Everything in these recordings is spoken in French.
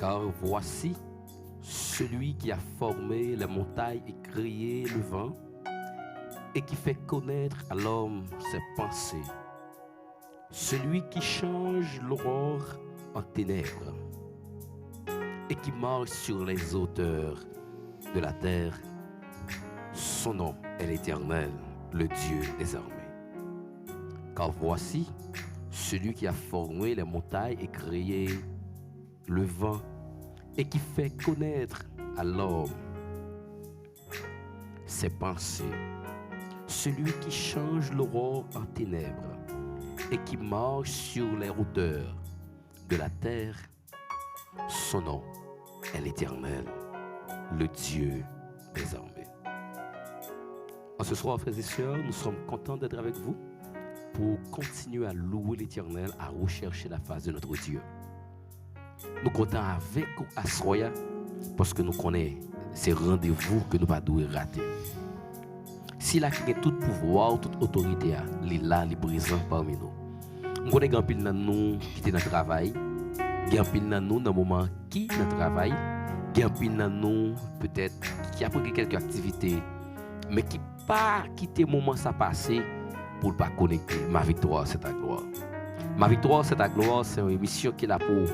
Car voici celui qui a formé les montagnes et créé le vent et qui fait connaître à l'homme ses pensées. Celui qui change l'aurore en ténèbres et qui marche sur les hauteurs de la terre. Son nom est l'Éternel, le Dieu des armées. Car voici celui qui a formé les montagnes et créé le vent et qui fait connaître à l'homme ses pensées. Celui qui change l'aurore en ténèbres et qui marche sur les hauteurs de la terre. Son nom est l'Éternel, le Dieu des armées. En ce soir, frères et sœurs, nous sommes contents d'être avec vous pour continuer à louer l'Éternel, à rechercher la face de notre Dieu. Nous comptons avec vous à Soya parce que nous connaissons ces rendez-vous que nous ne devons pas rater. Si là qui a tout pouvoir, toute autorité, il est là, il est présent parmi nous. Nous connaissons un pile dans nous qui est dans le travail, un pile dans nous dans le moment qui est dans le travail, un pile dans nous peut-être qui a pris quelques activités, mais qui n'a pas quitté le moment ça passé pour ne pas connecter. Ma victoire, c'est ta gloire. Ma victoire, c'est ta gloire, c'est une émission qui est là pour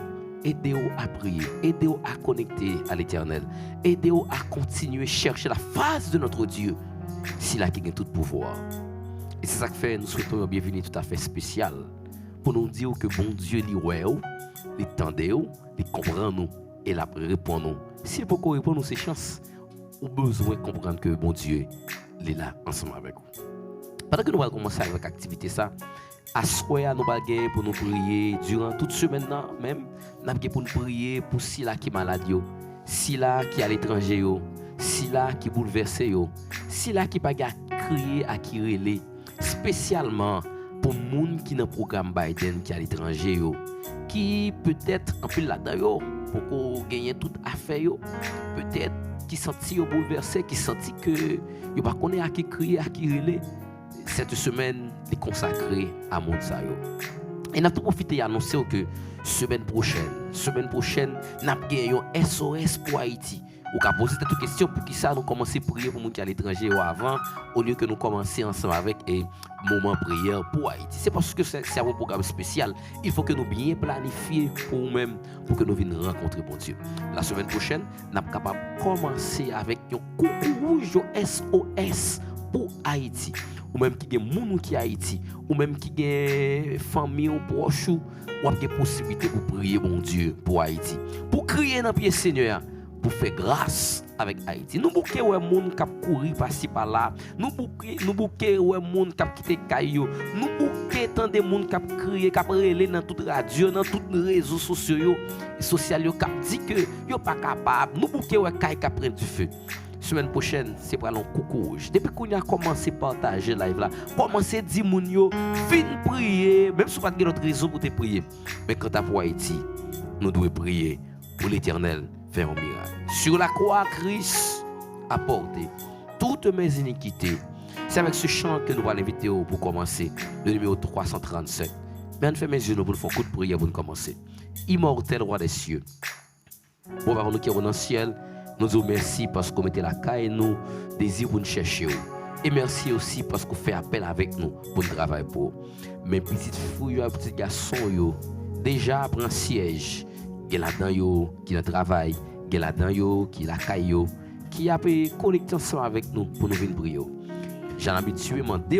aider-vous à prier, aider-vous à connecter à l'Éternel, aider-vous à continuer à chercher la face de notre Dieu, s'il a qui a tout pouvoir. Et c'est ça que fait, nous souhaitons une bienvenue tout à fait spéciale pour nous dire que bon Dieu, il ouais, il tendait, il comprend nous et il répond nous. S'il peut répondre nous ces chances, ou besoin de comprendre que bon Dieu, il est là ensemble avec vous. Pendant que nous allons commencer avec l'activité ça, à soir nous allons pour nous prier durant toute semaine même, nous allons pour nous prier pour Sila qui est malade, Sila qui est à l'étranger, Sila qui est bouleversé, Sila qui pas crier à qui relais, spécialement pour les gens qui dans le programme Biden qui est à l'étranger, qui peut-être un peu là-dedans pour gagner toute affaire, peut-être qui sentit bouleversé, qui sentit que yo pas connaît à qui crier, à qui relais. Cette semaine est consacrée à monde ça yo. Et n'a profité annoncer que semaine prochaine n'a gagné un SOS pour Haïti. Ou ka poser cette question pour qui ça nous commencer à prier pour monde qui à l'étranger ou avant au lieu que nous commencer ensemble avec un moment prière pour Haïti. C'est parce que c'est un programme spécial. Il faut que nous bien planifier pour nous-mêmes pour que nous venions rencontrer bon Dieu. La semaine prochaine, nous sommes capables de commencer avec un coucou rouge SOS pour Haïti. Ou même qui gagne moun qui Haïti, ou même qui gagne famille ou proche ou a des possibilités pour prier bon Dieu pour Haïti. Pour crier dans pied Seigneur, pour faire grâce avec Haïti. Nous bouquer ouais moun qui courir par-ci par-là. Nous bouquer ouais moun qui quitter caillou. Nous bouquer tant de moun qui crier, qui relé dans toute radio, dans tous les réseaux sociaux qui dit que yo pas capable. Nous bouquer ouais caille qui prend du feu. Semaine prochaine, c'est pour un coucou rouge. Depuis qu'on a commencé à partager live là, commencez à dire moun yo, fin prier, même si vous n'avez pas d'autre raison pour te prier. Mais quand tu as pour Haïti, nous devons prier pour l'Éternel faire un miracle. Sur la croix, Christ a porté toutes mes iniquités. C'est avec ce chant que nous allons inviter pour commencer, le numéro 337. Mais on fait mes yeux pour nous faire un coup de prière pour nous commencer. Immortel roi des cieux, bon par nous qui sommes dans le ciel, nous vous remercions parce que vous mettez la caille nous, désir pour nous chercher. Et merci aussi parce que vous faites appel avec nous pour nous travailler pour. Mes petites filles, mes petits garçons, déjà prennent siège. Il y a là-dedans qui est dans le travail, il y a là-dedans qui est la caille, qui a connecté ensemble avec nous pour nous venir prier. J'ai l'habitude de demander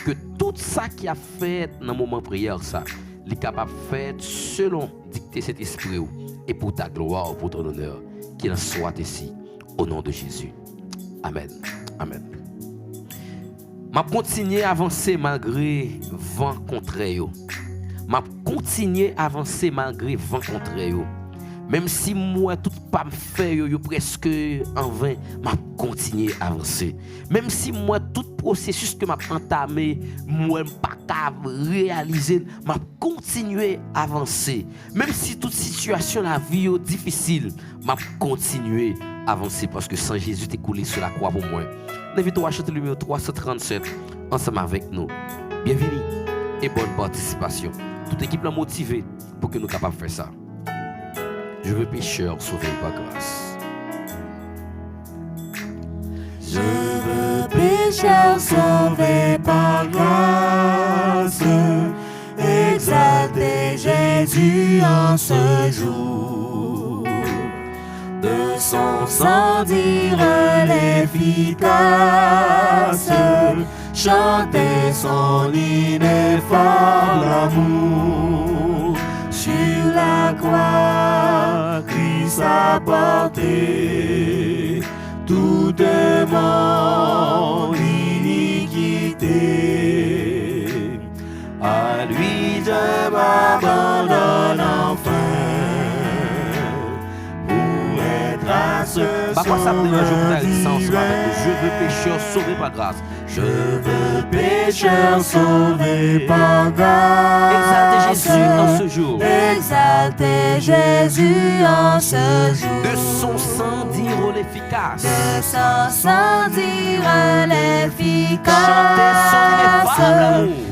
que tout ça qui a fait dans le moment de prière, ça, il est capable de faire selon dicter cet esprit et pour ta gloire, pour ton honneur. Qu'il en soit ici, au nom de Jésus. Amen. Amen. Je continue à avancer malgré vent contraire. Je continue à avancer malgré vent contraire. Même si moi, tout pas me fait, presque en vain, je continue à avancer. Même si moi, tout processus que je entamé, moi, je ne pas réaliser, je continue à avancer. Même si toute situation de la vie est difficile, je continue à avancer parce que sans Jésus, tu es coulé sur la croix pour moi. Invite-toi à chanter le numéro 337 ensemble avec nous. Bienvenue et bonne participation. Toute équipe est motivée pour que nous soyons capables de faire ça. Je veux pécheur sauvé par grâce. Je veux pécheur sauvé par grâce, exalter Jésus en ce jour. De son sang dire l'efficace, chanter son ineffable amour. Sur la croix, Christ a porté toute mon iniquité. À lui je m'abandonne enfin pour être à ce Je veux pécheur sauvé par grâce. Je veux pécheur sauvé par grâce. Exalter Jésus en ce jour. Exalter Jésus en ce jour. De son sang dire l'efficace. De son sang dire l'efficace.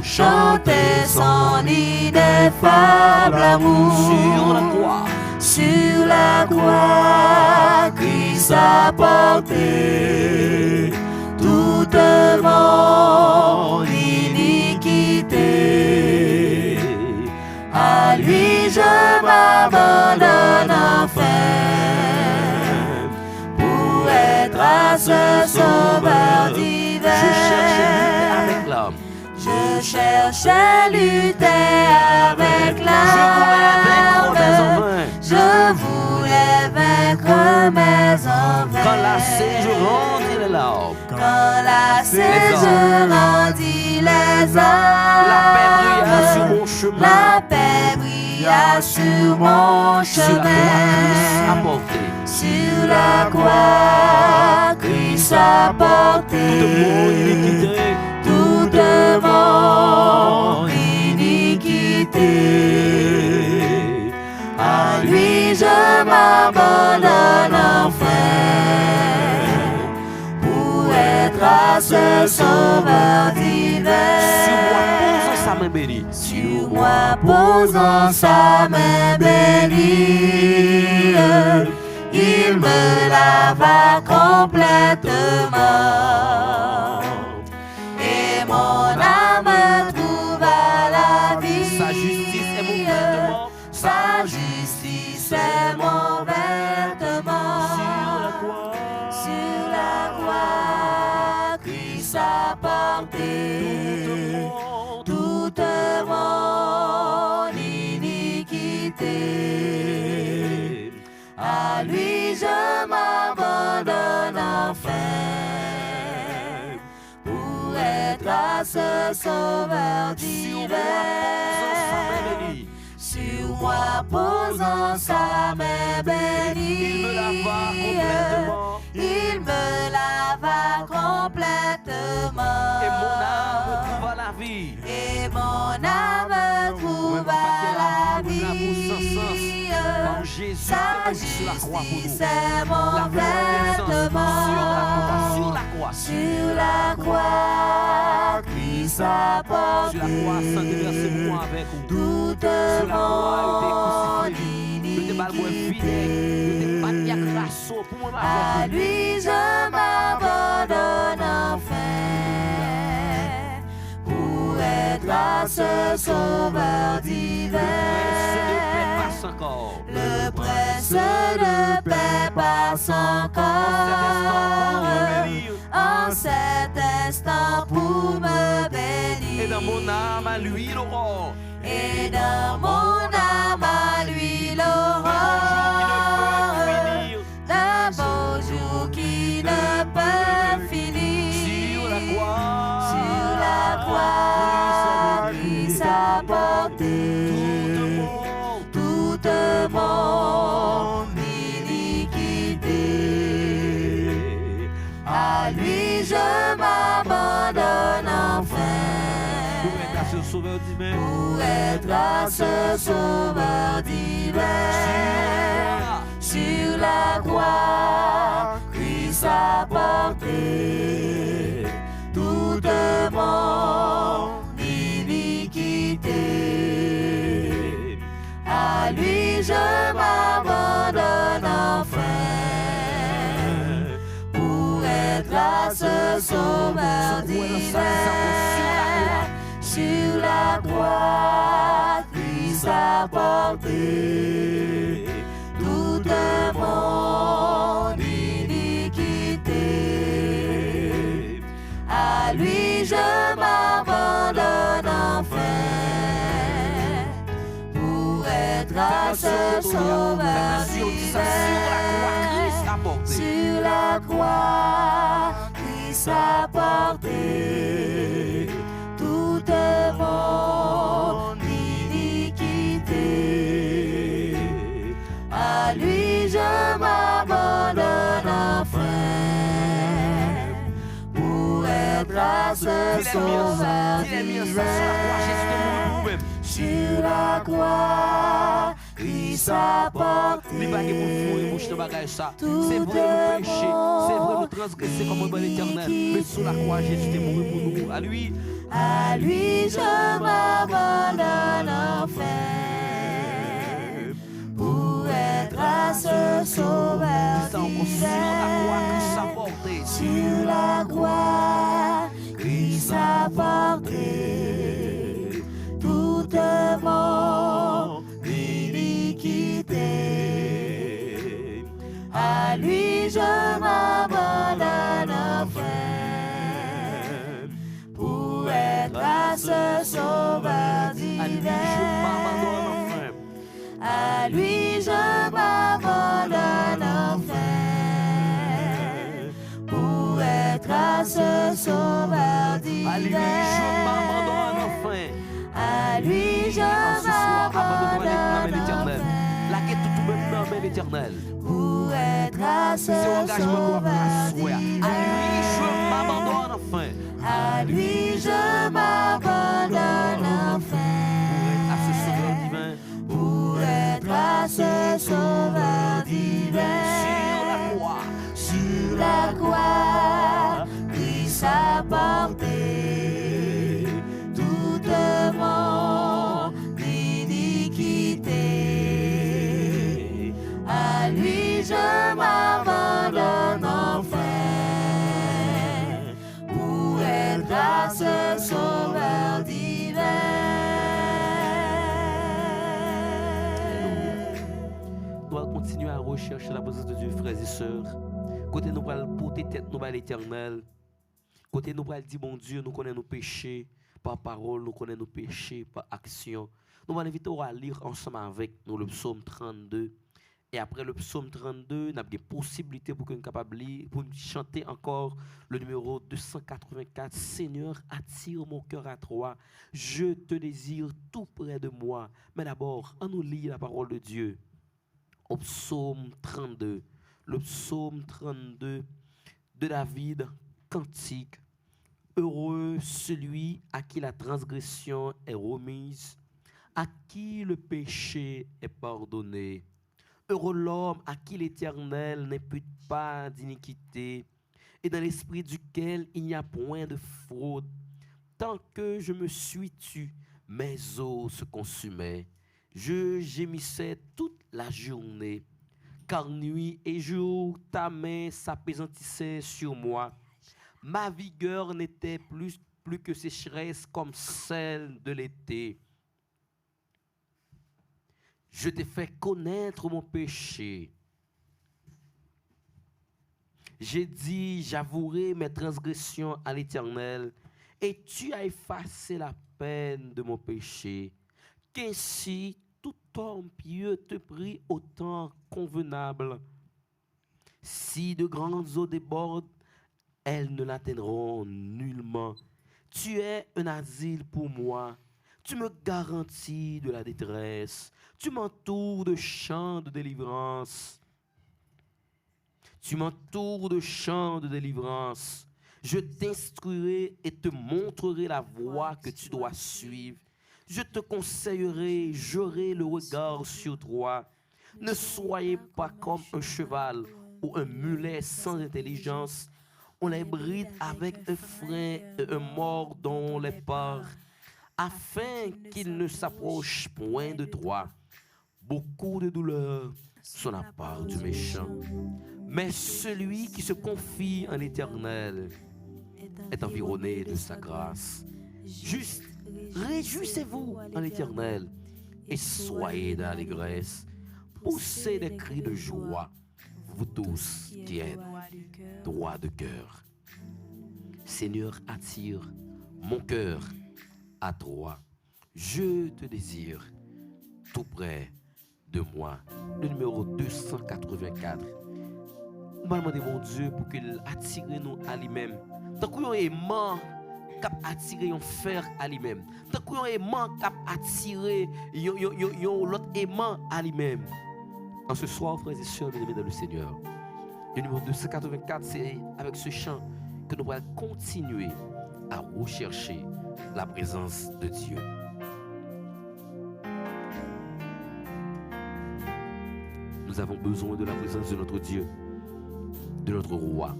Chanter son ineffable amour. Sur la croix. Sur la croix, Christ a porté toute mon iniquité. À lui je m'abandonne enfin pour être à ce sauveur divin. Je cherche à lutter avec l'âme. Je voulais vaincre mes envers. Quand lassé je rendis les larmes. Quand lassé je rendis les La paix brilla sur mon chemin. armes. La paix brilla sur mon chemin. Sur la croix, Christ a porté toute mon iniquité. À lui je m'abandonne enfin pour être à ce sauveur divin. Sur moi posant sa main bénie, il me lava complètement. Et mon âme trouva la vie. Sa justice est mon vêtement. Sa justice est mon vêtement. Sur la croix, Christ a porté toute mon iniquité. À lui je m'abandonne enfin pour être à ce sauveur divin. Sur moi posant sa main bénie, il me lava complètement. Et mon âme trouva la vie. Et mon âme trouva la vie. Sa justice est mon vêtement. Sur la croix, Christ a porté toute mon iniquité. À lui je m'abandonne enfin pour être à ce sauveur divin. Le prince de paix passe encore en cet instant pour me bénir. Et dans mon âme à lui l'aurore. Et dans mon âme à lui l'aurore. Un beau jour qui ne peut finir. Sur la croix, Christ a porté toute mon iniquité. À lui je m'abandonne enfin pour être à ce sauveur divin. Sur la croix, Christ a porté toute mon iniquité. À lui je m'abandonne divin. Sur la croix, Christ a porté toute mon iniquité. À lui je m'abandonne enfin pour être à ce sauveur divin. Sur la croix, Christ a porté toute mon iniquité. À lui je m'abandonne enfin pour être à ce sauveur divin. Sur la croix, Christ a porté c'est vrai nous pécher, c'est vrai nous transgresser comme un bon éternel, mais sur la croix Jésus est mort pour nous. À lui je m'abandonne enfin pour être à ce sauveur divin. Sur la croix, Christ a porté toute mon iniquité. À lui je m'abandonne enfin pour être à ce sauveur divin. À lui je m'abandonne enfin pour être à ce sauveur divin. À lui je m'abandonne enfin. À lui je m'abandonne enfin l'éternel. Pour être à ce sauveur divin. À lui je m'abandonne enfin. À lui je m'abandonne enfin. Pour être à ce sauveur divin. Sur la croix, Christ a porté toute mon iniquité. À lui je m'abandonne enfin pour être à ce sauveur divin. Nous allons continuer à rechercher la présence de Dieu, frères et sœurs. Côté nous allons porter tête nous à l'Éternel. Côté nous allons dire, bon Dieu, nous connaissons nos péchés par parole, nous connaissons nos péchés par action. Nous allons inviter à lire ensemble avec nous le psaume 32. Et après le psaume 32, nous avons des possibilités pour que nous soyons capables de lire, pour chanter encore le numéro 284. Seigneur, attire mon cœur à toi. Je te désire tout près de moi. Mais d'abord, on nous lit la parole de Dieu. Au psaume 32. Le psaume 32 de David, cantique. Heureux celui à qui la transgression est remise, à qui le péché est pardonné. Heureux l'homme à qui l'Éternel n'impute pas d'iniquité et dans l'esprit duquel il n'y a point de fraude. Tant que je me suis tu, mes os se consumaient. Je gémissais toute la journée, car nuit et jour ta main s'appesantissait sur moi. Ma vigueur n'était plus que sécheresse comme celle de l'été. Je t'ai fait connaître mon péché. J'ai dit, j'avouerai mes transgressions à l'Éternel, et tu as effacé la peine de mon péché. Qu'ainsi tout homme pieux te prie au temps convenable. Si de grandes eaux débordent, elles ne l'atteindront nullement. Tu es un asile pour moi. Tu me garantis de la détresse. Tu m'entoures de chants de délivrance. Tu m'entoures de chants de délivrance. Je t'instruirai et te montrerai la voie que tu dois suivre. Je te conseillerai, j'aurai le regard sur toi. Ne soyez pas comme un cheval ou un mulet sans intelligence. On les bride avec un frein et un mors dont les parts, afin qu'ils ne s'approchent point de toi. Beaucoup de douleurs sont la part du méchant. Mais celui qui se confie en l'Éternel est environné de sa grâce. Juste, réjouissez-vous en l'Éternel et soyez dans l'allégresse. Poussez des cris de joie, vous tous qui êtes droits de cœur. Seigneur, attire mon cœur à toi. Je te désire tout près de moi. Le numéro 284. Nous allons demander mon Dieu pour qu'il attire nous à lui-même. Tant qu'on est aimant, cap attirer un fer à lui-même. Tant qu'on est aimant, cap attirer l'autre aimant à lui-même. En ce soir, frères et sœurs, bien-aimés dans le Seigneur, le numéro 284, c'est avec ce chant que nous allons continuer à rechercher la présence de Dieu. Nous avons besoin de la présence de notre Dieu, de notre roi,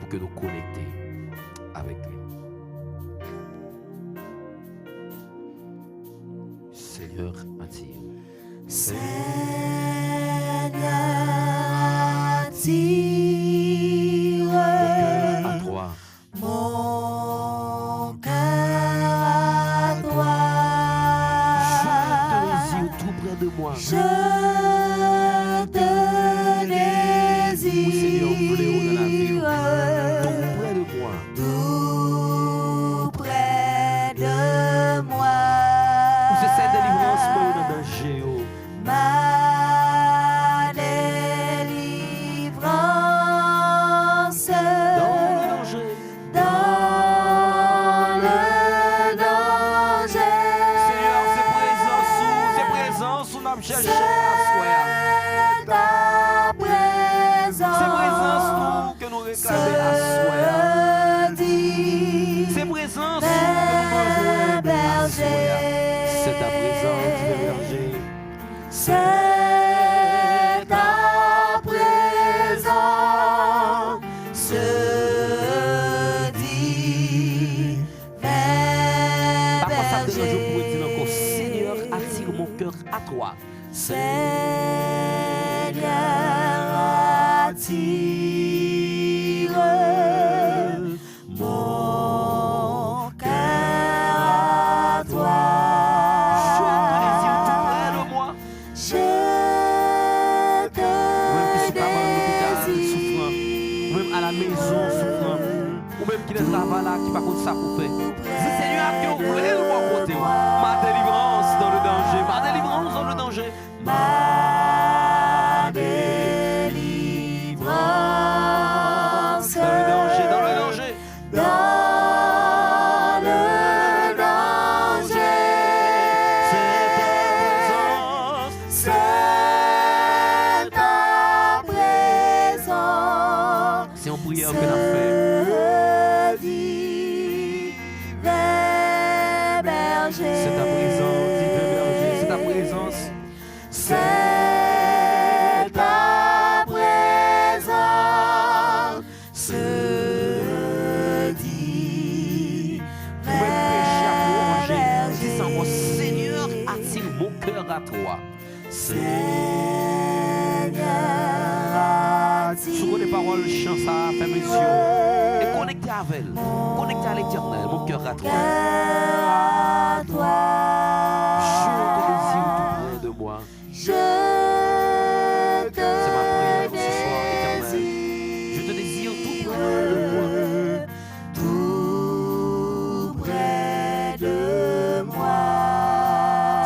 pour que nous connecter avec lui. Seigneur, attire. Seigneur, attire à toi. Mon cœur à toi. Je te désire tout près de moi. Je te désire. Oui, Seigneur, fléau de la vie. Tout près de moi. Tout près de moi. C'est cette délivrance, moi, dans le danger. Ma délivrance Dans le danger. dans le danger. Seigneur, c'est présence, où nous cherchons à soi. Ta présence. C'est présence nous que nous réclamons à soi. C'est présence nous que nous besoin à soi. C'est ta présence, berger. C'est ta présence, se dit vers Par contre, ça me dérange, je pourrais dire berger. encore, Seigneur, attire mon cœur à toi. Seigneur, attire mon cœur à toi. Je te désire tout près de moi. Je te Même qui sont à l'hôpital souffrant, désire. ou même à la maison souffrant, ou même qui ne travaille là, qui pas contre ça pour faire. C'est Seigneur qui vous voulez le voir côté. Ma délivrance dans le danger, ma délivrance dans le danger. Ma délivrance Dans le danger, dans le danger. dans le danger. C'est ta présence. C'est ta présence. C'est une prière que nous avons fait. Se dit vers berger. C'est ta présence, divin berger. C'est ta présence. C'est ta présence, se dit Vous même péché à manger. Dis sans moi, berger. Seigneur, attire mon cœur à toi. Seigneur, Sur les paroles, chant ça, ferme les yeux. Et connectez avec elle. Connectez à l'éternel, mon cœur à toi. cœur à toi. Je te désire tout près de moi. Je te C'est ma prière ce soir, éternel. Je te désire tout près de moi. tout près de moi.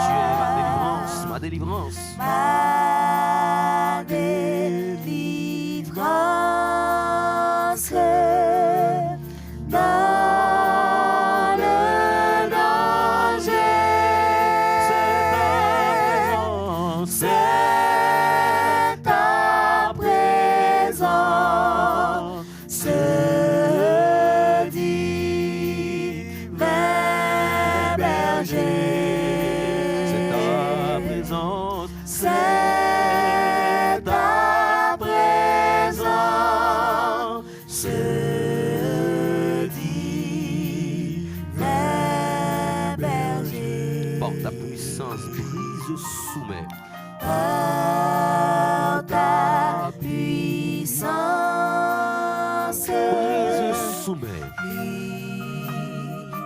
Tu es ma délivrance, ma délivrance. Ma délivrance dans le danger. C'est ta présence. C'est ta présence, se dit vers berger. C'est ta présence. C'est ta présence, se dit vers berger. Par ta puissance, brise, soumets. Par ta puissance, Brise, soumets.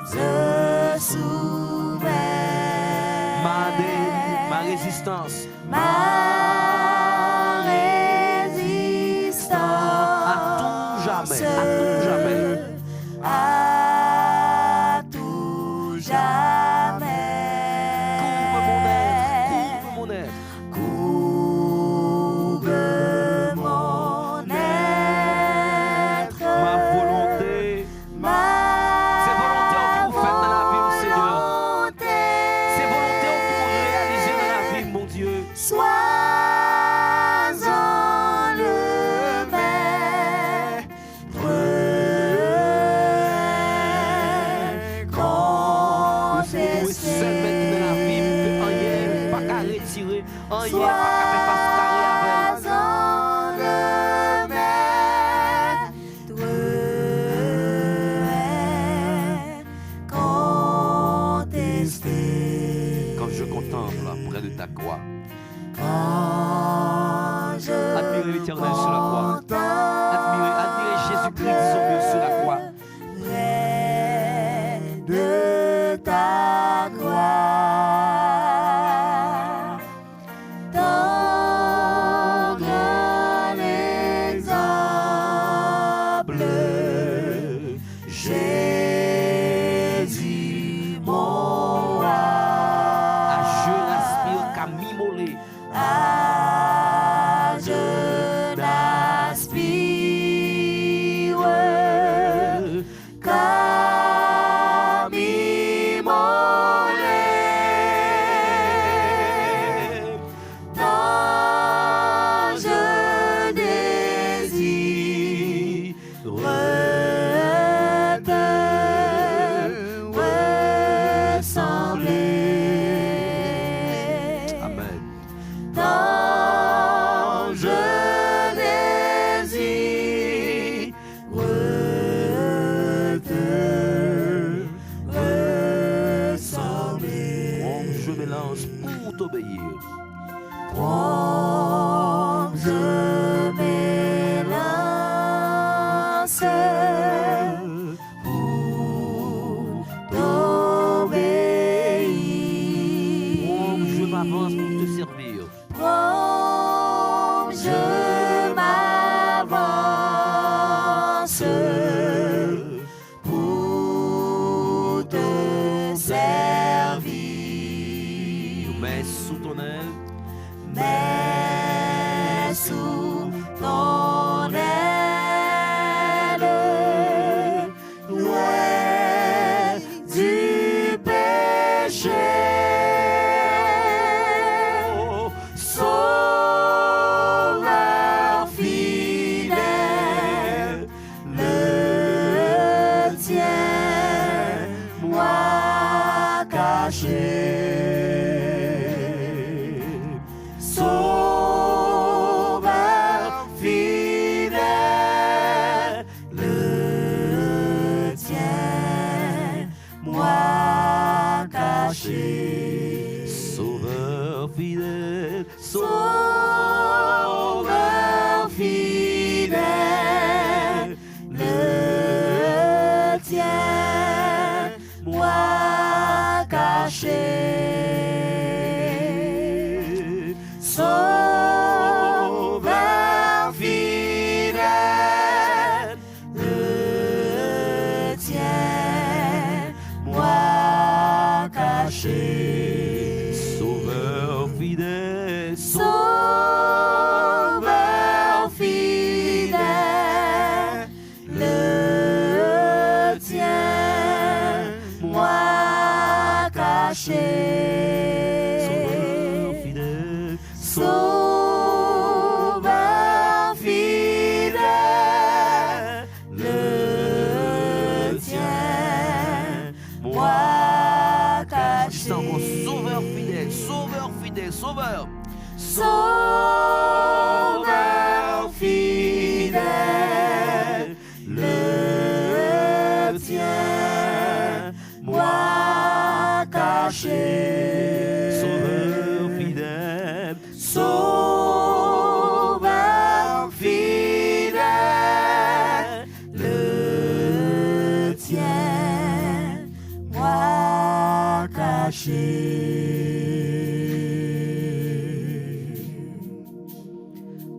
se soumets. Ma résistance. Ma résistance. À tout jamais. À tout jamais. À tout jamais. Couvre mon être. Couvre mon être. Couvre mon être. Ma volonté. C'est volonté que vous faites dans la vie, Seigneur. C'est volonté que vous réalisez dans la vie, mon Dieu. Sois-en le maître. Vous seul mettre dans la vie, rien pas qu'à retirer, rien pas qu'à faire face carré avec. Sois-en le maître. Contesté. Quand je contemple près de ta croix, Quand je admirez l'Éternel sur la croix. contemple Admirez Jésus-Christ son Dieu sur la croix. près de ta croix, ton grand exemple, Jésus mon roi. À je n'aspire qu'à m'immoler. Ah, je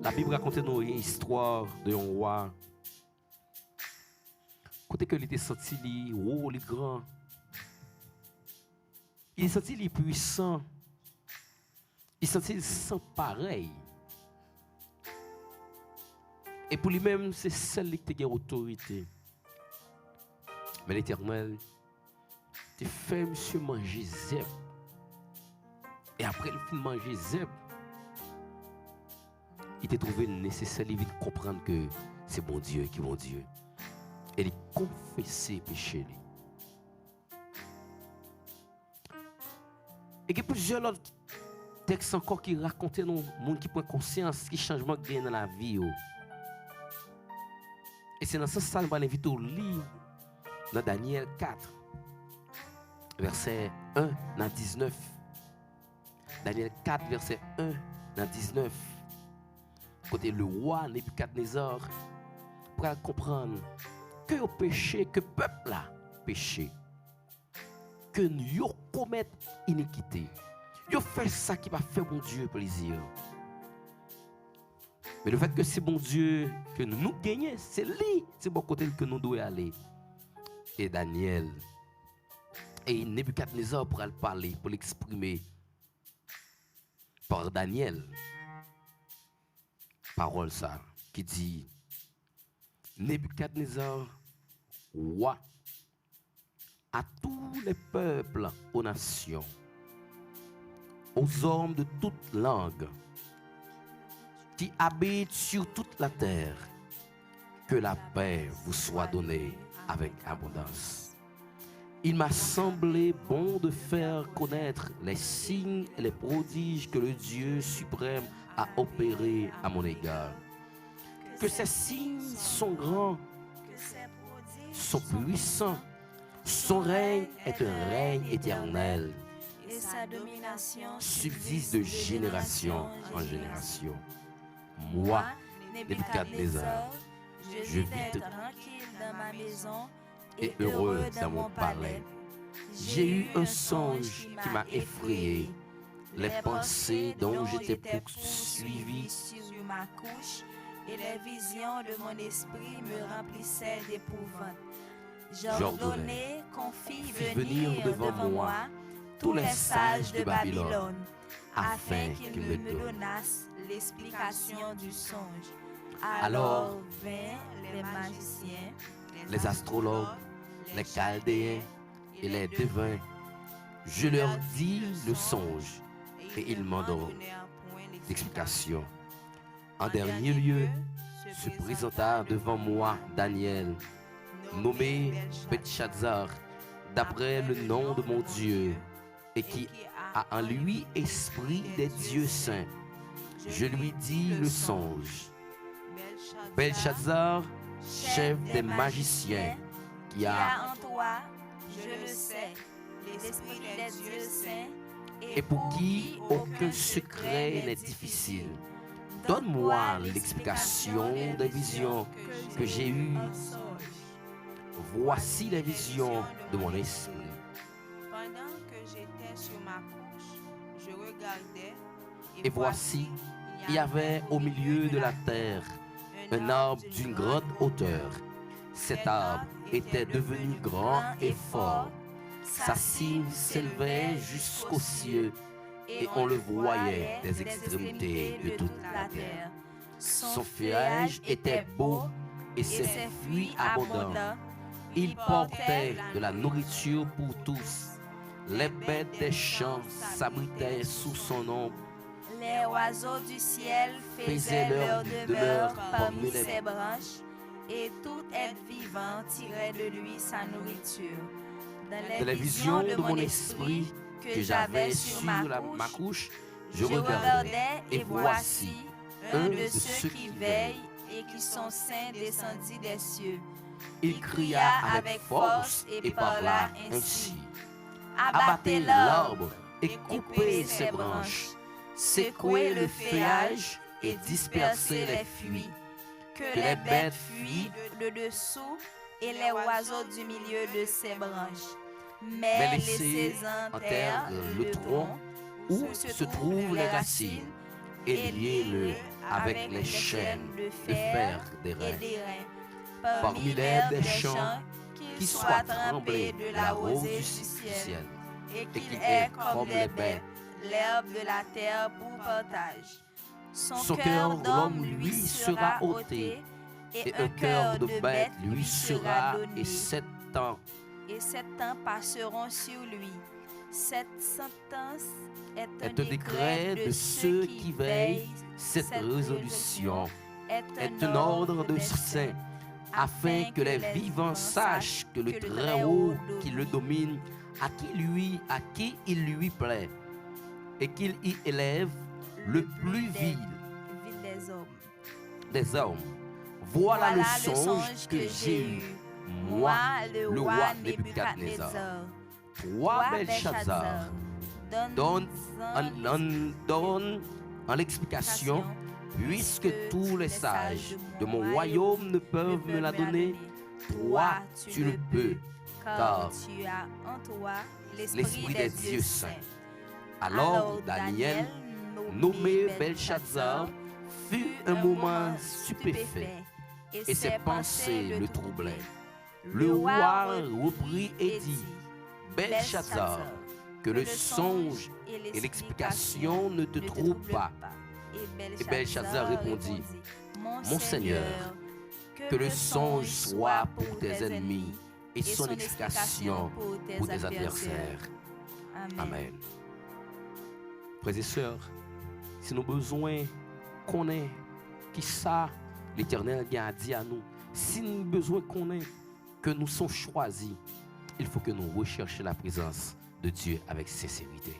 La Bible raconte nous une histoire d'un roi. Côté que il était senti li haut, li grand. Il est senti li puissant. Il senti sans pareil. Et pour lui-même, c'est celle qui a autorité. Mais l'Éternel, tu fais monsieur manger zèbre. Et après le fin de manger zèbre, il t'a trouvé nécessaire de comprendre que c'est bon Dieu qui est bon Dieu. Et de confesser péché. Et il y a plusieurs autres textes encore qui racontent nos monde qui prend conscience qui changement gagne dans la vie. Et c'est dans ce sens que je l'invite au lire dans Daniel 4, verset 1 à 19. Daniel 4, verset 1 à 19. Côté le roi Nebuchadnezzar pour comprendre que le péché, que le peuple a péché, que nous commettons iniquité. Nous fait ça qui va faire mon Dieu plaisir. Mais le fait que c'est bon Dieu que nous gagnons, c'est lui, c'est bon côté que nous devons aller. Et Daniel, et Nebuchadnezzar pour le parler, pour l'exprimer par Daniel. Parole ça, qui dit, Nebuchadnezzar, roi, à tous les peuples, aux nations, aux hommes de toute langue, qui habitent sur toute la terre, que la paix vous soit donnée avec abondance. Il m'a semblé bon de faire connaître les signes et les prodiges que le Dieu suprême a opérés à mon égard. Que ces signes sont grands, sont puissants. Son règne est un règne éternel. Et sa domination subsiste de génération en génération. Moi, Nebuchadnezzar, je vis tranquille dans ma maison et heureux dans mon palais. J'ai eu un songe qui m'a effrayé. Les pensées dont j'étais poursuivi sur ma couche et les visions de mon esprit me remplissaient d'épouvante. J'ordonnais qu'on fît venir devant moi tous les sages de Babylone, afin qu'ils me donnassent l'explication du songe. Alors vinrent les magiciens, les astrologues, les chaldéens et les devins. Je leur dis le songe et ils m'en donnent l'explication. En dernier lieu, se présenta devant moi Daniel, nommé Belchazzar, d'après le nom de mon Dieu, et qui a en lui esprit des dieux saints. Je lui dis le songe. Belchazzar, chef des magiciens, qui a en toi, je le sais, l'esprit des dieux saints, et pour qui aucun secret n'est difficile. Donne-moi l'explication des visions que j'ai eues. Voici les visions de mon esprit. Pendant que j'étais sur ma couche, je regardais, Et voici, il y avait au milieu de la terre un arbre d'une grande hauteur. Cet arbre était devenu grand et fort. Sa cime s'élevait jusqu'aux cieux et on le voyait des extrémités de toute la terre. Son feuillage était beau et ses fruits abondants. Il portait de la nourriture pour tous. Les bêtes des champs s'abritaient sous son ombre. Les oiseaux du ciel faisaient leur demeure parmi ses branches, et tout être vivant tirait de lui sa nourriture. Dans les visions de mon esprit que j'avais sur ma couche, je regardais et voici un de ceux qui veillent et qui sont saints descendit des cieux. Il cria avec force et parla ainsi. Abattez l'arbre et coupez ses branches, secouez le feuillage et dispersez les fruits. Que les bêtes fuient de dessous et les oiseaux du milieu de ses branches. mais laissez en terre le tronc où se trouvent les racines et liez-le avec les chaînes de fer des reins. Parmi l'herbe des champs, qui soit tremblé de la rose du ciel, et qu'il ait comme les bêtes l'herbe de la terre pour partage. Son cœur d'homme lui sera ôté, et un cœur de bête lui sera donné. Et 7 ans passeront sur lui. Cette sentence est un décret de ceux qui veillent. Cette résolution est un ordre de saint, afin que les vivants sachent que le Très-Haut qui le domine, à qui il lui plaît, et qu'il y élève le plus vil des hommes. Voilà le songe que j'ai eu, moi, le roi Nebuchadnezzar. Toi, Belshazzar, donne en l'explication, puisque tous les sages de mon royaume ne peuvent me la donner. Toi, tu le peux, car tu as en toi l'esprit des dieux saints. Alors Daniel, nommé Belshazzar, fut un moment stupéfait, et ses pensées le troublaient. Le roi reprit et dit, Belshazzar, que le songe et l'explication ne te troublent pas. Et Belshazzar répondit, Mon Seigneur, que le songe soit pour tes ennemis et son explication pour tes adversaires. Amen. Frères et sœurs, si nous avons besoin qu'on ait qui ça l'Éternel a dit à nous, si nous avons besoin qu'on ait que nous sommes choisis, il faut que nous recherchions la présence de Dieu avec sincérité.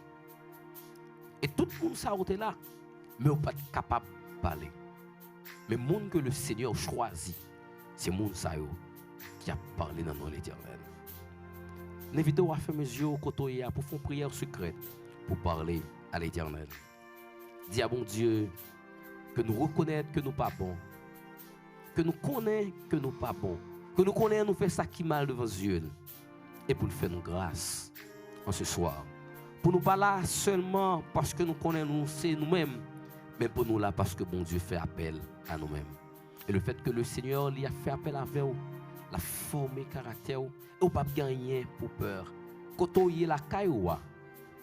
Et tout le monde s'est là, mais on n'est pas capable de parler. Mais le monde que le Seigneur choisit, c'est le monde qui a parlé dans l'Éternel. N'invitez-vous à faire mes yeux au côté pour faire une prière secrète pour parler à l'Éternel. Dis à bon Dieu que nous reconnaissons que nous ne sommes pas bons, que nous connaissons que nous ne sommes pas bons, que nous connaissons nous faire ça qui mal devant Dieu, et pour nous faire nous grâce en ce soir. Pour nous pas là seulement parce que nous connaissons nous, c'est nous-mêmes, mais pour nous là parce que bon Dieu fait appel à nous-mêmes. Et le fait que le Seigneur lui a fait appel à vous, l'a formé caractère, et vous pas gagner pour peur. Quand on y est la cailloua,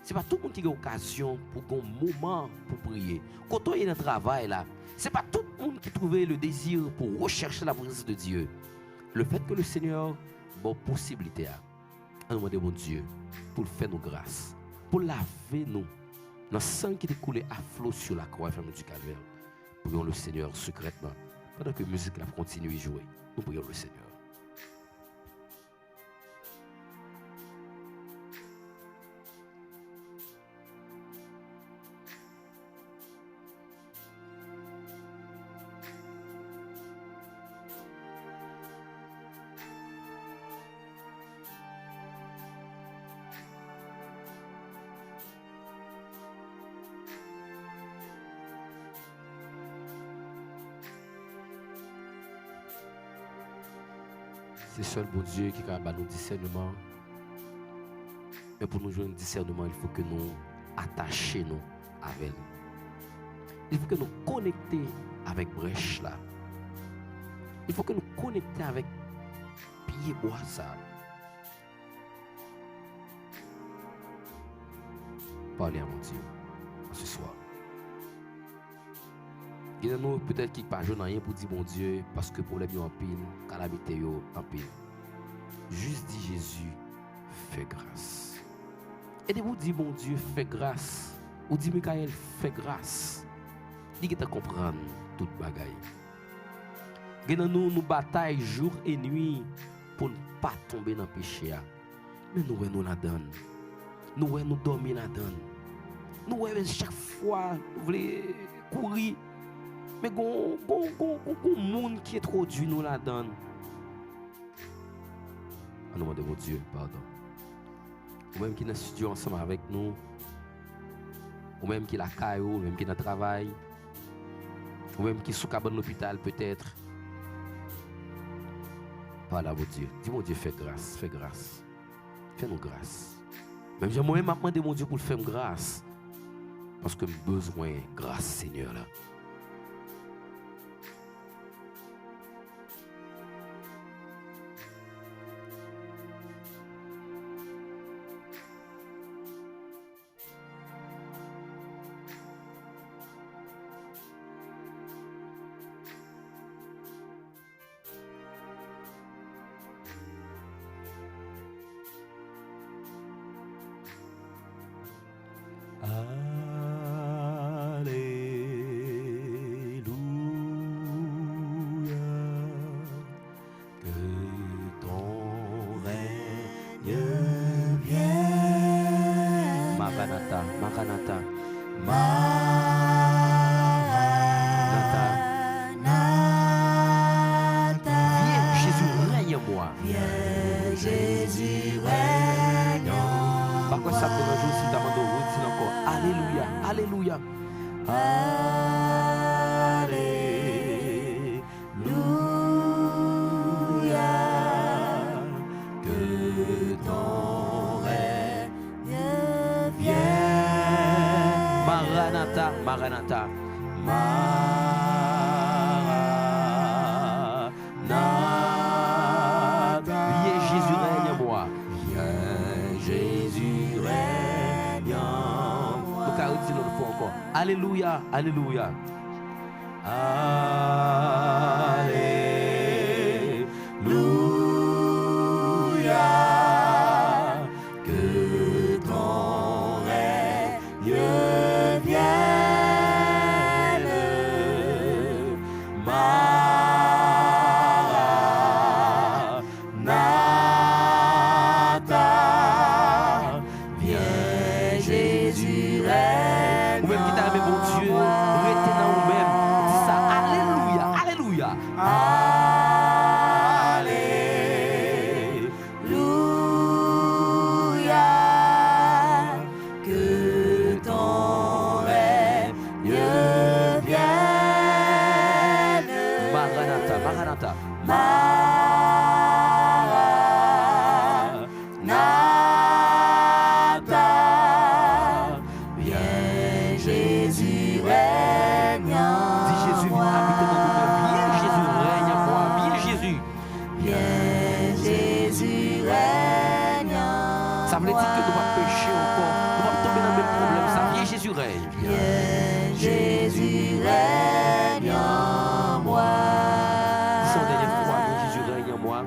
ce n'est pas tout le monde qui a l'occasion pour un moment pour prier. Quand on est dans le travail, là, ce n'est pas tout le monde qui trouve le désir pour rechercher la présence de Dieu. Le fait que le Seigneur a une possibilité à demander mon Dieu pour faire nos grâces, pour laver nous dans le sang qui est coulé à flot sur la croix du calvaire. Prions le Seigneur secrètement. Pendant que la musique continue à jouer, nous prions le Seigneur. C'est seul bon Dieu qui a nous discernement. Mais pour nous jouer un discernement, il faut que nous attachions avec lui. Il faut que nous connections avec brèche là. Il faut que nous connections avec pied bois ça. Parlez à mon Dieu ce soir. Il y a nous peut-être qui ne pas rien pour dire bon Dieu parce que problème est en pile, calamité est en pile. Juste dit Jésus, fais grâce. Et de vous dire bon Dieu, fais grâce. Ou dit Michael, fais grâce. Dit que tu comprends toute bagaille. Il y a nous bataille jour et nuit pour ne pas tomber dans le péché. Mais nous la donne. Nous dormir la donne. Nous chaque fois nous voulons courir. Mais il y a un monde qui est trop dur, nous la donne. En nom de mon Dieu, pardon. Ou même qui est dans le studio ensemble avec nous. Ou même qui est la caille, ou même qui est dans le travail. Ou même qui est sous cabane l'hôpital peut-être. Parle à mon Dieu. Dis mon Dieu, fais grâce, fais grâce. fais-nous grâce. Même moi, je demande mon Dieu pour faire grâce. Parce que j'ai besoin de grâce, Seigneur. Là. Maranatha. Viens, Jésus, règne en moi. Viens, Jésus, règne en Par quoi ça peut un jour si tu as dit encore Alléluia, Alléluia. Alléluia. Que ton règne vienne. Maranatha, Maranatha. Viens, Jésus, règne en moi. Viens, Jésus, règne en moi. Donc, arrête l'autre fois encore. Alléluia, Alléluia. Alléluia. Que ton règne vienne. Maranatha. Viens, Jésus, règne. Ou même qui t'a aimé, bon Dieu, restez dans vous-même. Dis ça, Alléluia, Alléluia. Alléluia. Que ton règne vienne. Maranatha, Maranatha. Maranatha. Viens, Jésus, règne en Dis Jésus, viens habiter dans nous-mêmes. Viens, Jésus, règne en moi. Viens, Jésus. Viens, Jésus, règne en Ça veut dire que nous allons pécher encore. Nous allons tomber dans le même problème. Ça, viens, Jésus, règne. Viens, Jésus, règne en moi. Dis en dernière fois, viens, Jésus, règne en moi.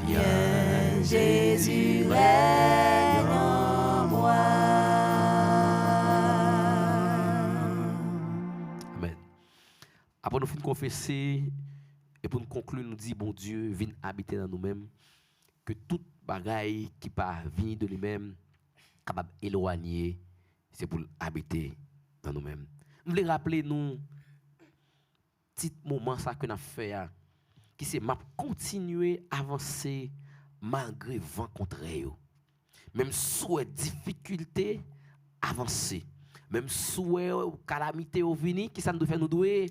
Viens, Jésus, règne en moi. Amen. Après nous finir confesser et pour nous conclure, nous dit bon Dieu, viens habiter dans nous-mêmes, que toute bagaille qui part venir de lui-même, capable d'éloigner, c'est pour habiter dans nous-mêmes. Nous voulons rappeler nous petit moment ça que nous avons fait, qui c'est m'a continuer à avancer malgré vent contraire. Même sous difficulté, avancer. Même sous calamité au vini, qui ça nous fait nous doit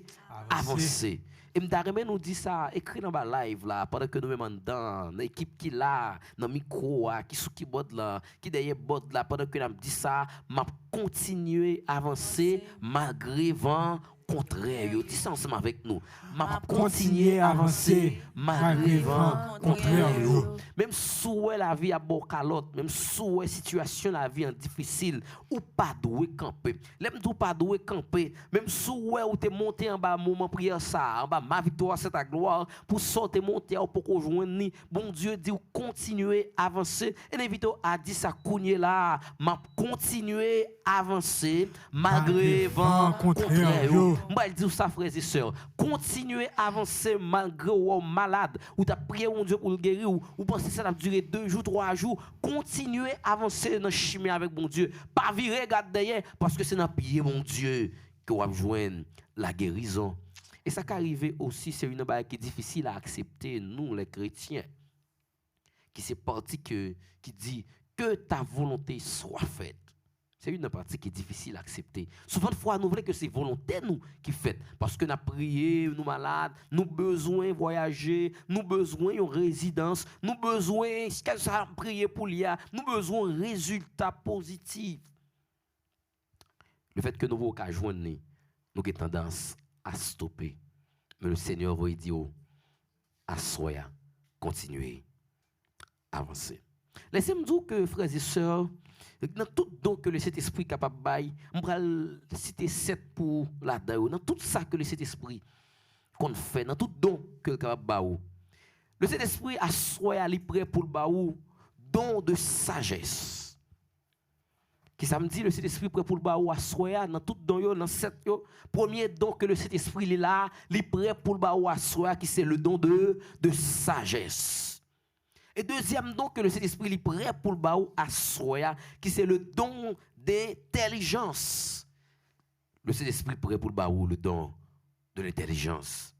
avancer. Et m'darreme nous dit ça écrit dans ma live là pendant que nous même dans l'équipe qui là dans micro qui sous keyboard là qui derrière board là pendant que nous dit ça m'a continuer avancer malgré vent contraire. Dis ça ensemble avec nous. M'a continuer à avancer malgré vent contraire. Même sous la vie à bocalotte, même sous situation la vie en difficile ou pas doué camper. L'aime tout pas doué camper, même sous où tu monté en bas moment prière ça, en bas ma victoire c'est ta gloire pour sortir monter pour qu'on joindre ni bon Dieu dit continuer avancer et l'invite à dire ça cougner là, m'a continuer avancer malgré vent contraire. Moi je dis ça frères et sœurs, continuez à avancer malgré ou malade ou tu as prié mon Dieu pour le guérir ou pensez que ça va durer 2 jours, 3 jours, continuez à avancer dans le chemin avec mon Dieu, pas virer regarde derrière parce que c'est dans pied mon Dieu que vous va joindre la guérison. Et ça qui arrive aussi c'est une chose qui est difficile à accepter nous les chrétiens. Qui c'est parti qui dit que ta volonté soit faite. C'est une pratique qui est difficile à accepter. Souvent de fois, nous voulons que c'est volontaire nous qui fait. Parce que nous avons prié, nous malades, nous besoin voyager, nous besoin une résidence, nous besoin prier pour l'IA, nous besoin résultats positifs. Le fait que nous voulons qu'à joindre, nous avons tendance à stopper. Mais le Seigneur va dire, assoyez, continuez, avancez. Laissez-moi dire que, frères et sœurs, dans tout don que le Saint-Esprit est capable de faire, on va citer 7 pour la dedans. Dans tout ça que le Saint-Esprit qu'on fait, dans tout don que le capable de faire, le Saint-Esprit a soyé prêt pour le faire, don de sagesse. Qui ça me dit, le Saint-Esprit prêt pour le faire, a soyé dans tout don, dans 7 premier don que le Saint-Esprit est là, il est prêt pour le faire, a soyé, qui c'est le don de sagesse. Et deuxième don que le Saint-Esprit est prêt pour le baou à soi, qui c'est le don d'intelligence. Le Saint-Esprit est prêt pour le baou, le don de l'intelligence.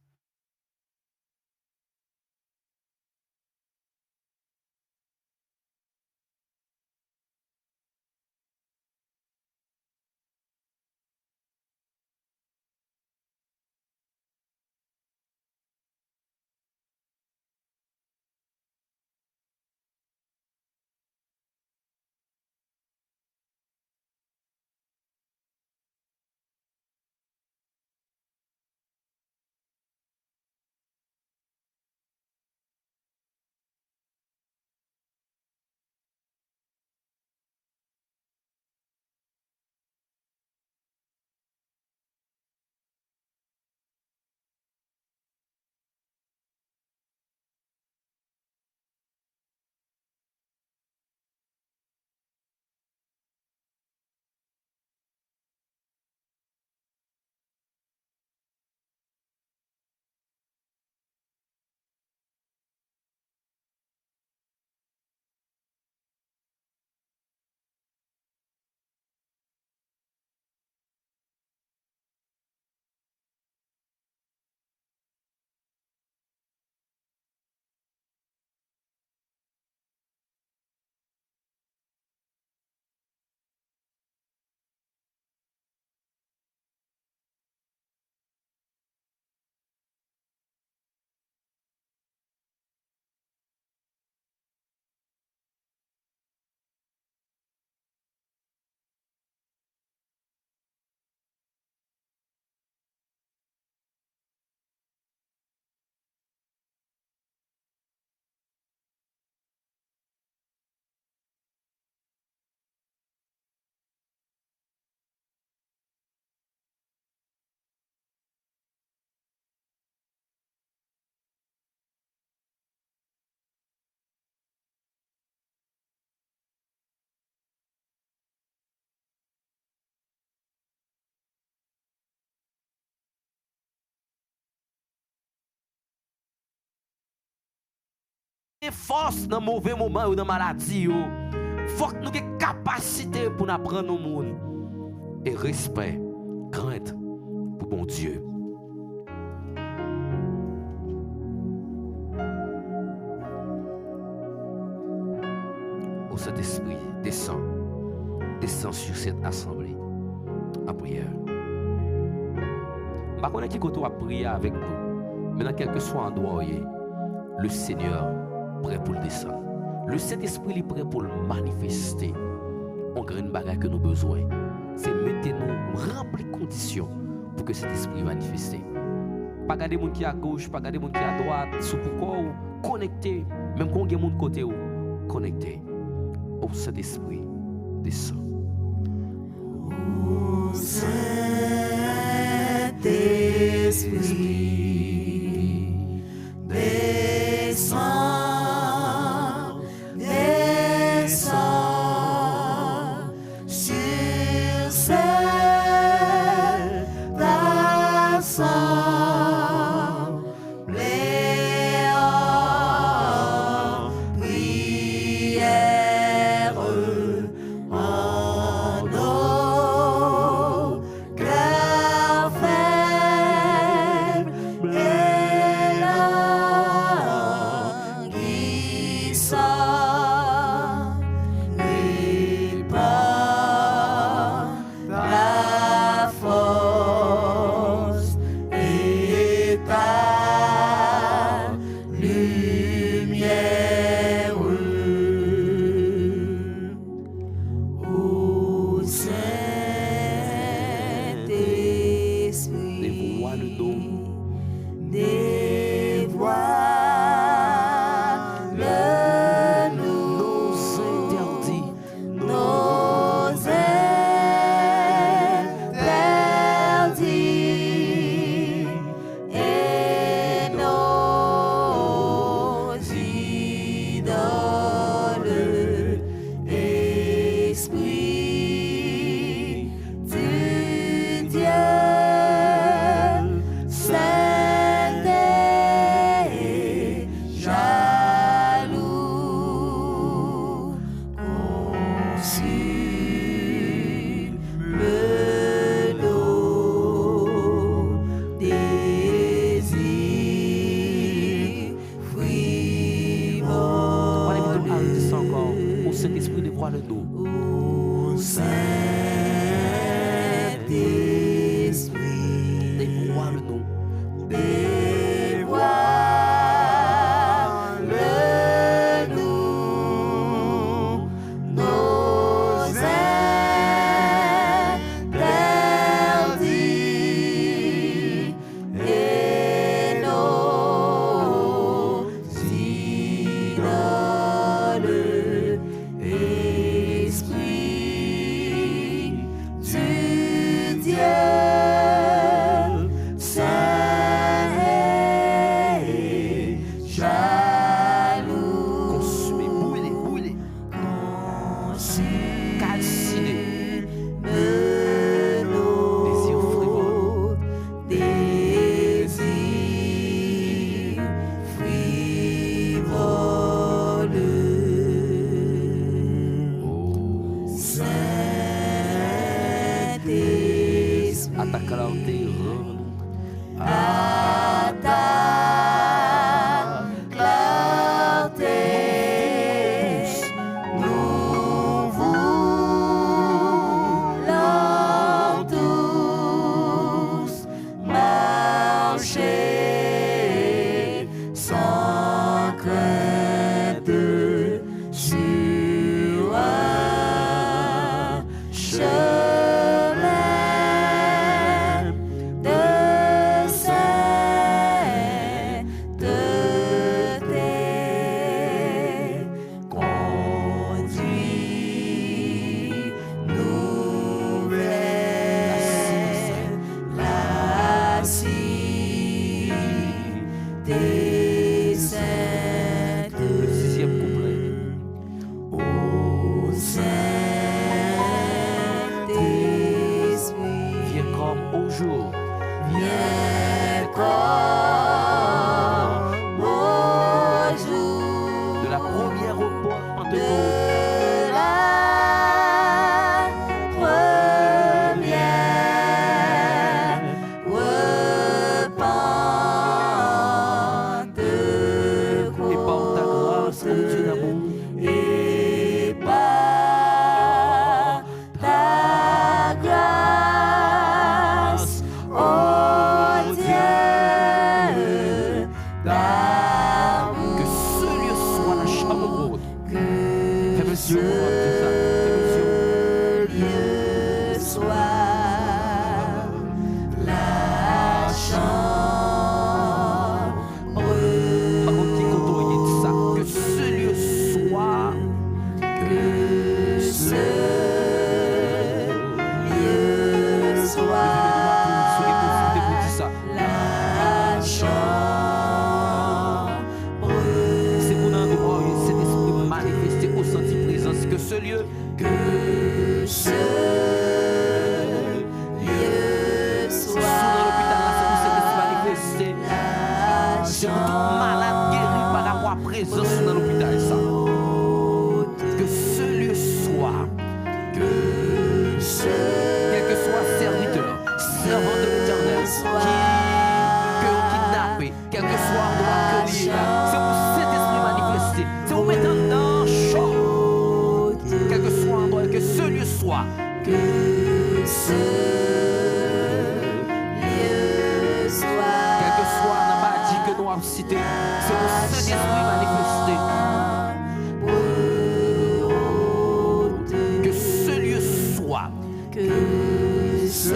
Force dans mauvais moment ou dans maladie, faut que nous ayons capacité pour apprendre au monde et respect, crainte pour bon Dieu. Au Saint-Esprit, descend sur cette assemblée en prière. Je ne sais pas qui côté a prié avec nous, mais dans quel que soit endroit, le Seigneur prêt pour le descendre. Le Saint-Esprit est prêt pour le manifester. On a une bagarre que nous avons besoin. C'est mettez-nous remplir conditions pour que cet esprit manifeste. Pas garder les gens qui à gauche, pas garder les gens qui à droite, sous pourquoi connecter, même quand il y a des gens côté où connecter. Au Saint-Esprit descend. Au Saint-Esprit descend. Saint-Esprit dévoile-nous. Saint-Esprit, Dévoile-nous. dévoile-nous nos interdits et nos idoles. Esprit du Dieu saint et jaloux, Consumez, brûlez, brûlez. Calcinez. Désirs frivoles. Désirs frivoles. Saint-Esprit, À ta clarté, rends-nous. à ta clarté, nous voulons tous marcher sans crainte sur un chemin de sainteté. Conduis-nous vers la cité sainte. Le 6e couplet. Ô Saint-Esprit, Viens comme au jour. viens comme au jour De la première Pentecôte. de la première Pentecôte. Et par ta grâce, ô Dieu d'amour, Et par ta grâce, ô Dieu d'amour, que ce lieu soit la chambre haute. que Fais ce monsieur, on va dire ça. Fais monsieur. lieu soit la chambre Par contre, qui côtoie, dit ça. Que ce lieu soit. que ce lieu soit la chambre, C'est mon endroit, cet esprit manifesté au senti présence. Que ce lieu, que ce lieu sous soit dans l'hôpital, là, c'est où cet esprit manifesté. la C'est pour tout malade guéri par rapport à présence dans l'hôpital, ça. Que ce lieu soit, que ce quel que soit serviteur, servant de l'éternel, que vous kidnappez, quel que soit endroit accueilli là, c'est pour cet esprit manifesté. C'est pour mettre dans chaud, quel que soit endroit, que ce lieu soit. que ce lieu soit Quel que soit dans ma dit que nous avons cité, c'est pour cet esprit manifesté. Que ce lieu soit. que ce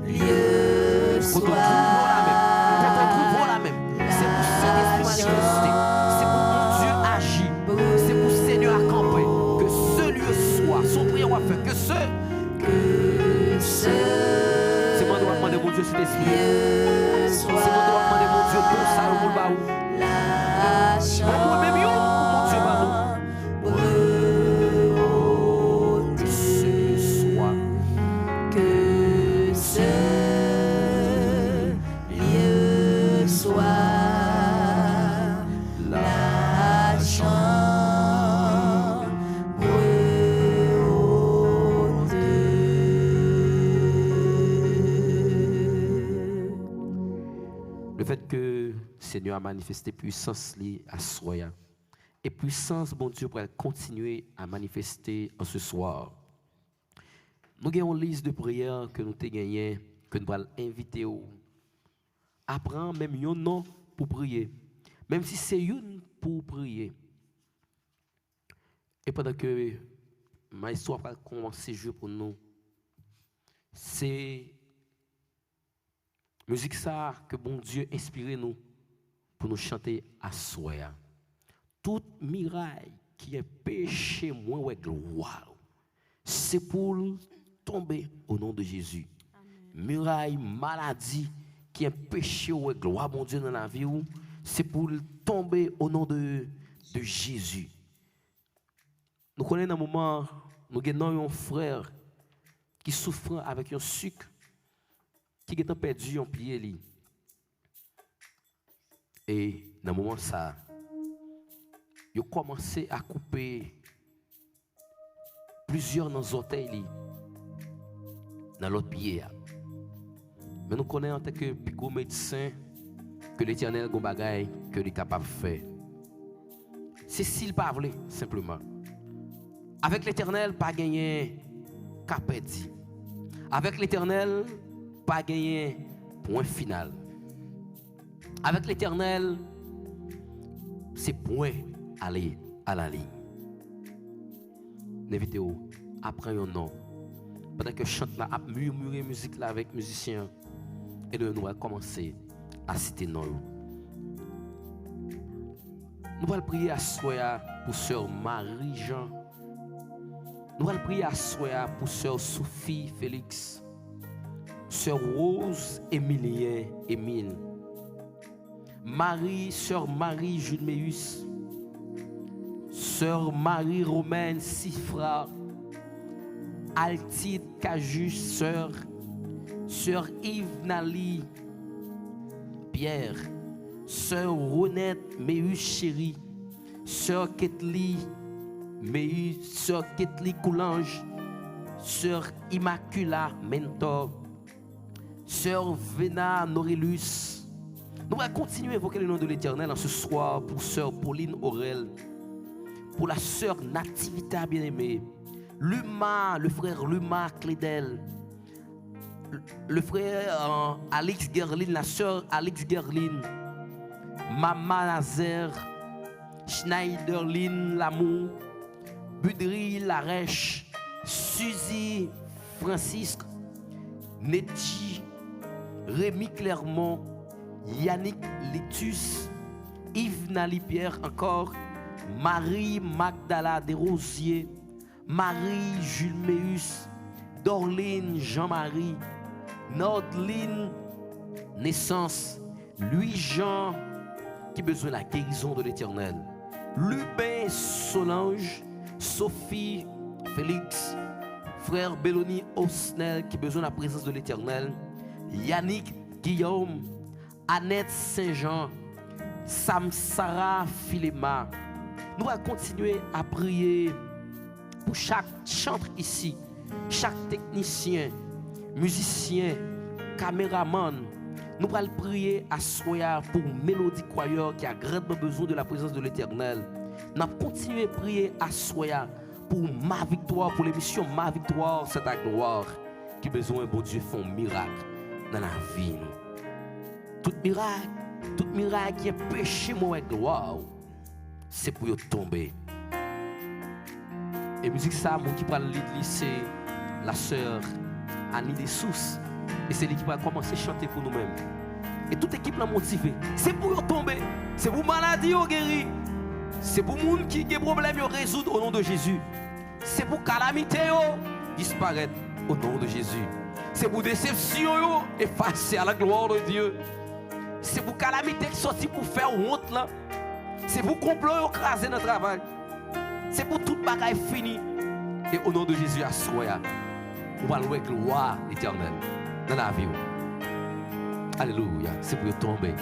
lieu Quand on trouve la même. Quand on trouve la même. C'est pour Saint-Esprit manifesté. C'est pour mon Dieu agir. C'est pour Seigneur accamper. Que ce lieu soit. Son prière va faire. Que ce. C'est moi qui dois demander mon Dieu cet esprit. C'est moi qui dois demander mon Dieu pour ça au monde baou. Même yo pour mon Dieu baou. Que ce lieu soit. Que ce lieu soit la chambre haute. Le fait que le Seigneur a manifesté puissance à Soya. Et puissance, bon Dieu, pour continuer à manifester en ce soir. Nous avons une liste de prières que nous avons gagnées, que nous allons inviter. Apprends même un nom pour prier. Même si c'est une pour prier. Et pendant que ma histoire va commencer jeu pour nous, c'est musique ça que bon Dieu inspire nous pour nous chanter à Soya. Toute miraille qui est péché, moi, ouais, gloire, c'est pour tomber au nom de Jésus. Amen. Muraille, maladie qui est péché, ouais, gloire, mon Dieu, dans la vie, c'est pour tomber au nom de Jésus. Nous connaissons un moment, nous avons un frère qui souffre avec un sucre, qui est perdu en pied. Et dans ce moment, ça, il a commencé à couper plusieurs dans les orteils, dans l'autre pied. Mais nous connaissons en tant que plus médecin que l'Éternel a des bagailles que il est capable de faire. C'est s'il pas voulu, simplement. Avec l'Éternel, pas gagner capedi. Avec l'Éternel, pas gagner point final. Avec l'Éternel, c'est point aller à la ligne. N'invitez-vous, après un nom. Pendant que je chante là, à murmurer musique là avec musiciens, et nous allons commencer à citer nos noms. Nous allons prier à Soya pour sœur Marie-Jean. Nous allons prier à Soya pour sœur Sophie Félix, sœur Rose Émilien Émile, Marie, sœur Marie Julméus, sœur Marie Romaine Sifra, Altide Cajus, sœur Yves Nali Pierre, sœur Ronette Méus Chéri, sœur Ketli Méus, sœur Ketli Coulange, sœur Immacula Mentor, sœur Vena Norilus. Nous allons continuer à évoquer le nom de l'Éternel en ce soir pour sœur Pauline Aurel, pour la sœur Nativita bien-aimée, Luma, le frère Luma Clédel, le frère Alex Gerlin, la sœur Alex Gerlin, Mama Nazaire, Schneiderlin Lamour, Budry Larèche, Suzy Francisque, Netji, Rémi Clermont, Yannick Litus, Yves Nalipierre encore, Marie Magdala Desrosiers, Marie Jules Méus, Dorline Jean-Marie, Nordline Naissance, Louis-Jean qui a besoin de la guérison de l'Éternel, Lubin Solange, Sophie Félix, frère Belloni Osnel qui a besoin de la présence de l'Éternel, Yannick Guillaume, Annette Saint-Jean, Samsara Philema. Nous allons continuer à prier pour chaque chanteur ici, chaque technicien, musicien, caméraman. Nous allons prier à Soya pour Mélodie Choir qui a grandement besoin de la présence de l'Éternel. Nous allons continuer à prier à Soya pour ma victoire, pour l'émission Ma Victoire, c'est ta gloire, qui a besoin, bon Dieu, font miracle dans la vie. Tout miracle qui est péché, moi, gloire, c'est pour tomber. Et musique ça, mon qui parle de c'est la sœur Annie Dessous, Et c'est lui qui va commencer à chanter pour nous-mêmes. Et toute équipe l'a motivé. C'est pour eux tomber. C'est pour maladie au guéri. C'est pour les gens qui ont des problèmes à résoudre au nom de Jésus. C'est pour calamité disparaître au nom de Jésus. C'est pour déception effacer à la gloire de Dieu. C'est pour calamité qui sortit pour faire honte là. C'est pour complot écraser notre travail. C'est pour toute bagaille finie. Et au nom de Jésus, à soi, on va louer gloire éternelle dans la vie. Alléluia. C'est pour tomber.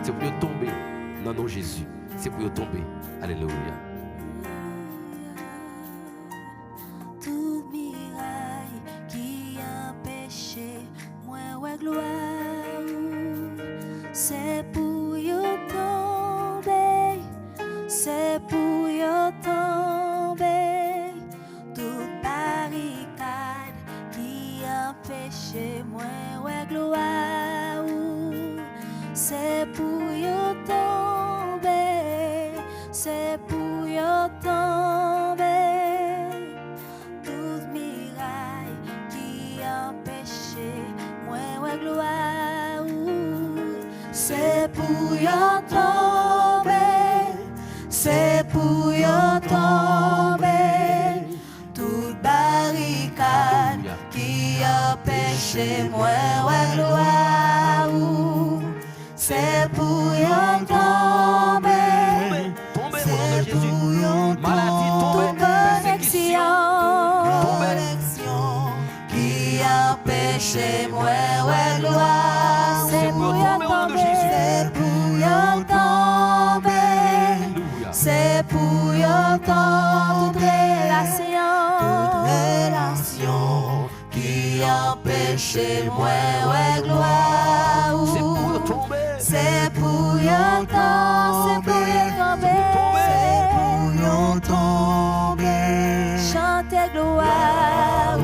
C'est pour tomber dans le nom de Jésus. C'est pour tomber. Alléluia. Toute miraille qui empêchait moi ouais gloire, c'est pour tomber, c'est pour tomber. Toute barricade qui empêchait moi ouais gloire, c'est pour tomber, c'est pour tomber. Toute miraille qui empêchait moi ouais gloire, c'est pour tomber, c'est pour tomber. Toute barricade qui empêchait moi ouais gloire, c'est pour tomber, c'est pour Maladie, tomber. connexion qui empêchait moi ouais gloire, c'est pour tomber, c'est pour tomber, c'est pour toute relation qui empêchait moi ouais gloire, C'est pour tomber. c'est pour tomber, chanter gloire,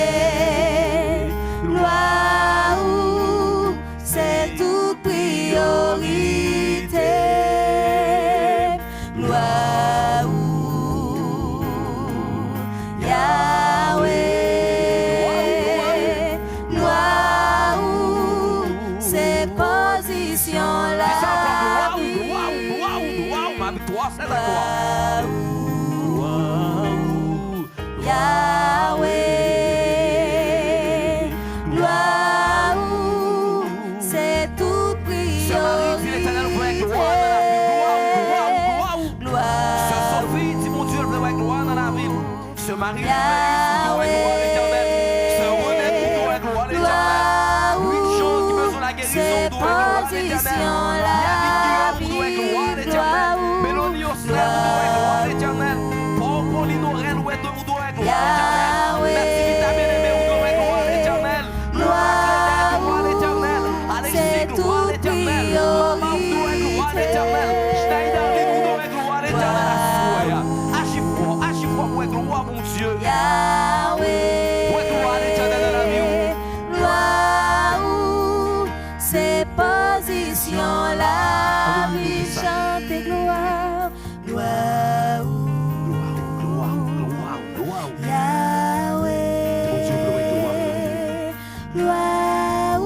Yahweh, gloire, c'est toute priorité, gloire, Yahweh, gloire, c'est position la vie. Ma victoire, c'est la gloire. Yahweh, gloire, c'est toute Ce mari dit l'Éternel veut avec gloire dans la vie. Gloire. Ce Sophie dit mon Dieu veut avec gloire dans la vie. Ce mari dit gloire l'Éternel. Ce René dit gloire l'Éternel. Huit choses qui besoin de la guérison gloire l'Éternel. Gloire l'Éternel. Mélodie au slave gloire l'Éternel. Paul Paulino Ren ou est de gloire l'Éternel. Merci vitamine aimé gloire l'Éternel. Gloire l'Éternel. Alexis gloire l'Éternel. Maman gloire l'Éternel. Schneider gloire l'Éternel. Agis fort pour gloire mon Dieu. Yahweh, Pour gloire l'Éternel dans la vie. gloire, c'est position la vie, chante gloire, gloire, Gloire. Yahweh, gloire,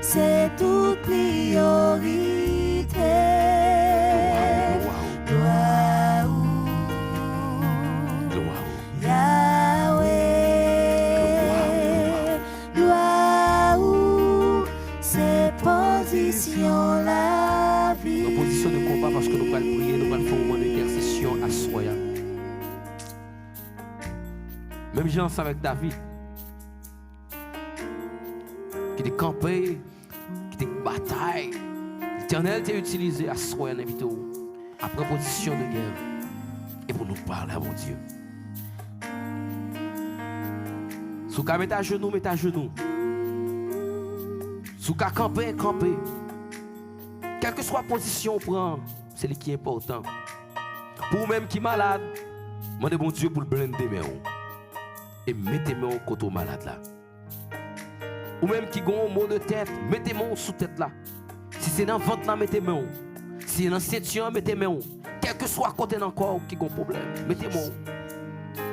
c'est toute priorité, gloire, Yahweh, gloire, c'est position la vie. Nos positions de combat parce que nous allons prier, nous allons faire un moment d'intercession à soi. Même j'ai ensemble avec David, qui est campé, qui est bataille. L'Éternel t'a utilisé à soi, un invité après position de guerre et pour nous parler à mon Dieu. Si vous mettez à genoux, mettez à genoux. Si vous camper, camper. Quelle que soit la position qu'on prend, c'est ce qui est important. Pour vous-même qui est malade, demandez mon Dieu pour le blender et mettez-moi au côté malade là. Ou même qui ont un mot de tête, mettez-moi sous tête là. Si c'est dans le ventre là, mettez-moi. Si c'est dans le ceinture, mettez-moi. Quel que soit côté dans le corps qui a un problème, mettez-moi.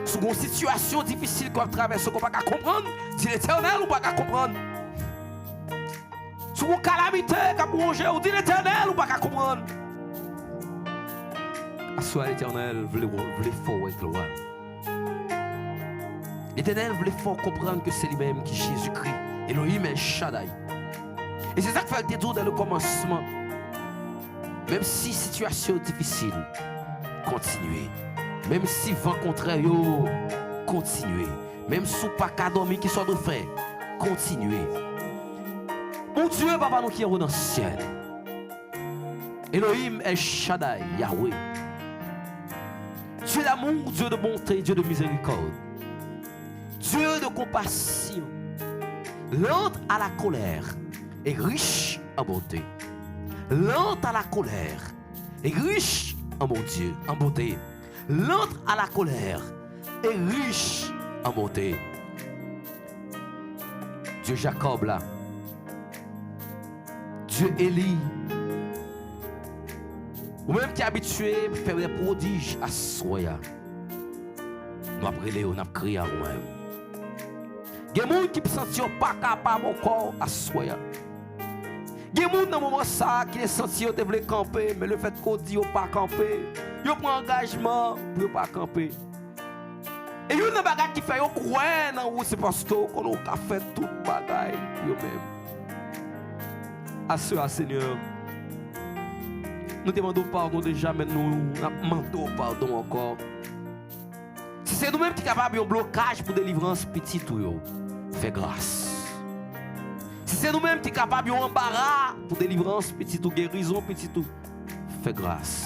Si Sous une situation difficile qu'on traverse, qu'on ne peut pas comprendre, dis l'Éternel, on ne peut pas comprendre. Sous une calamité qu'on plonge, on dit l'Éternel, on ne peut pas comprendre. Assois l'Éternel, voulez fort avec le roi. L'Éternel voulait fort comprendre que c'est lui-même qui est Jésus-Christ. Elohim El Shaddai. Et c'est ça que fait le détour dans le commencement. Même si situation difficile, continuez. Même si vent contraire, continuez. Même si pas qu'à dormir qui soit de fait, continuez. Mon Dieu, papa nous qui est dans le ciel. Elohim El Shaddai, Yahweh. Dieu d'amour, Dieu de bonté, Dieu de miséricorde. Dieu de compassion. Lent à la colère et riche en bonté. Lent à la colère et riche en mon Dieu, en bonté. Lent à la colère et riche en bonté. Dieu Jacob là. Dieu Élie. Ou même qui est habitué à faire des prodiges à Soya. Nous avons crié à nous-mêmes. Il y a des gens qui ne se sentent pas capables encore à Soya. Il y a des gens dans le moment ça qui se sentent qu'ils veulent camper, mais le fait qu'on dit qu'ils ne pas camper, ils prennent engagement pour ne pas camper. Et il y a des choses qui font qu'ils croient dans vous, c'est parce qu'on a fait tout le bagage pour eux-mêmes. À ce Seigneur, nous demandons pardon déjà, mais nous demandons pardon encore. Si c'est nous-mêmes qui sommes capables de blocage pour délivrance petit tout, fais grâce. Si c'est nous-mêmes qui sommes capables de embarras pour délivrance petit tout, guérison petit tout, fais grâce.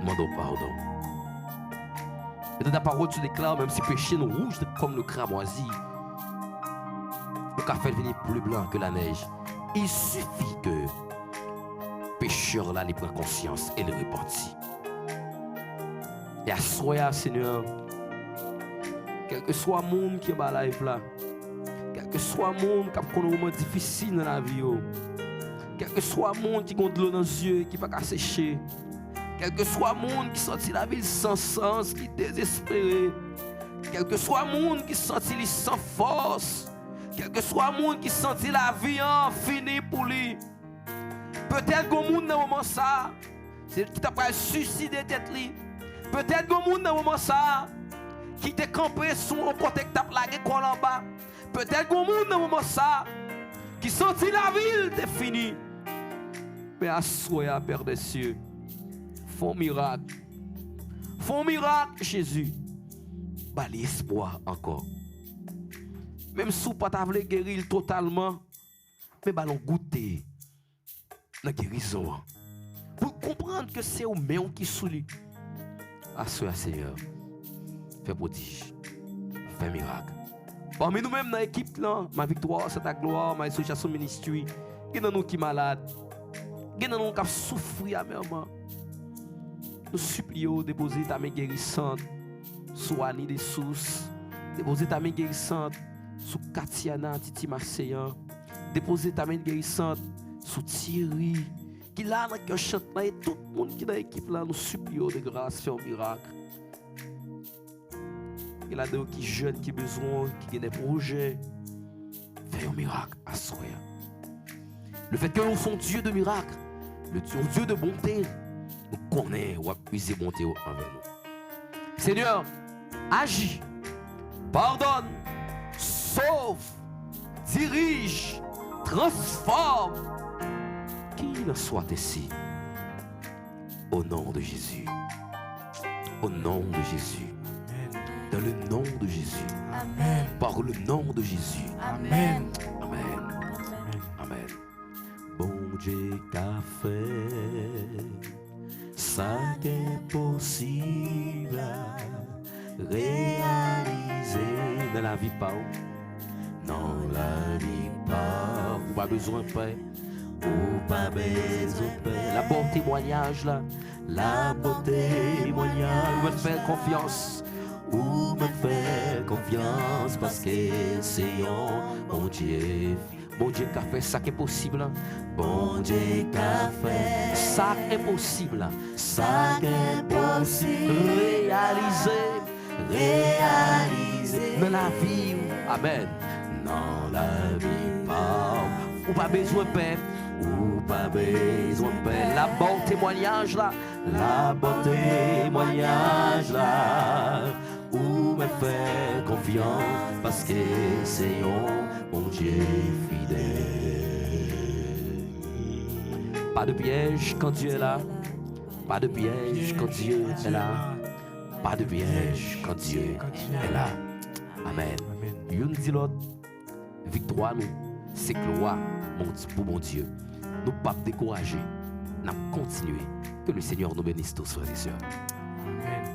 Demandons pardon. Et dans ta parole, tu déclares, même si péché nous rouge comme le cramoisi, le café venir plus blanc que la neige, il suffit que pécheur là, il prend conscience et le repentit. Et à soi, Seigneur, quel que soit le monde qui est dans la life là, quel que soit le monde qui a un moment difficile dans la vie, quel que soit le monde qui a de l'eau dans les yeux, qui ne peut pas sécher, quel que soit le monde qui sentit la vie sans sens, qui est désespéré, quel que soit le monde qui sentit sans force, quel que soit le monde qui sentit la vie finie pour lui. Peut-être que le monde dans le moment ça, c'est qui t'a pas suicider tête lui. Peut-être que le monde dans le moment ça, qui t'a campé sur un côté que t'a plagué quoi en bas. Peut-être que le monde dans le moment ça, qui sentit la ville t'est fini. Mais à soi, Père des cieux, font miracle. Font miracle, Jésus. Bah l'espoir encore. Même si vous ne pouvez pas guérir totalement, mais bah l'on goûter la guérison. Pour comprendre que c'est au même qui soulit. À ce Seigneur, fais prodige, fais miracle. Parmi nous-mêmes dans l'équipe, ma victoire, c'est ta gloire, ma association ministry, il y a nous qui sont malades, il y a nous qui souffrent amèrement. Nous supplions de déposer ta main guérissante sur Annie des Sources, déposer ta main guérissante sur Katiana, Titi Marseillan, déposer ta main guérissante sur Thierry, qui là dans le chante là, et tout le monde qui est dans l'équipe là, nous supplions de grâce, faire un miracle. Il y a des gens qui jeunes, qui ont besoin, qui ont des projets, faire un miracle à soi. Le fait que nous sommes Dieu de miracle, le Dieu de bonté, nous connaissons ou puiser bonté envers nous. Seigneur, agis, pardonne, sauve, dirige, transforme. Qu'il soit ici. Au nom de Jésus. Au nom de Jésus. Dans le nom de Jésus. Amen. Par le nom de Jésus. Amen. Amen. Amen. Bon Dieu qu'a fait, ça est possible à réaliser dans la vie pas. Dans la vie pas. Ou pas besoin de paix. Ou pas besoin de paix. La bon témoignage là. La bon témoignage. Ou me faire confiance. Ou me faire confiance. Parce que c'est un bon Dieu. Bon Dieu qui a fait ça qui est possible. Bon Dieu qui a fait ça qui est possible. Ça qui est possible. Réaliser. réaliser. Dans la vie, amen. Dans la vie, pas. Ou pas besoin de paix. Ou pas besoin de paix. La bonne témoignage là. La bonne témoignage là. Ou me faire confiance. Parce que c'est mon Dieu fidèle. Pas de piège quand Dieu est là. Pas de piège quand Dieu est là. Pas de piège quand Dieu est là. Amen. Yon dit l'autre, victoire nous, c'est gloire pour mon Dieu. Nous ne pas décourager, nous continuer. Que le Seigneur nous bénisse tous, frères et sœurs. Amen.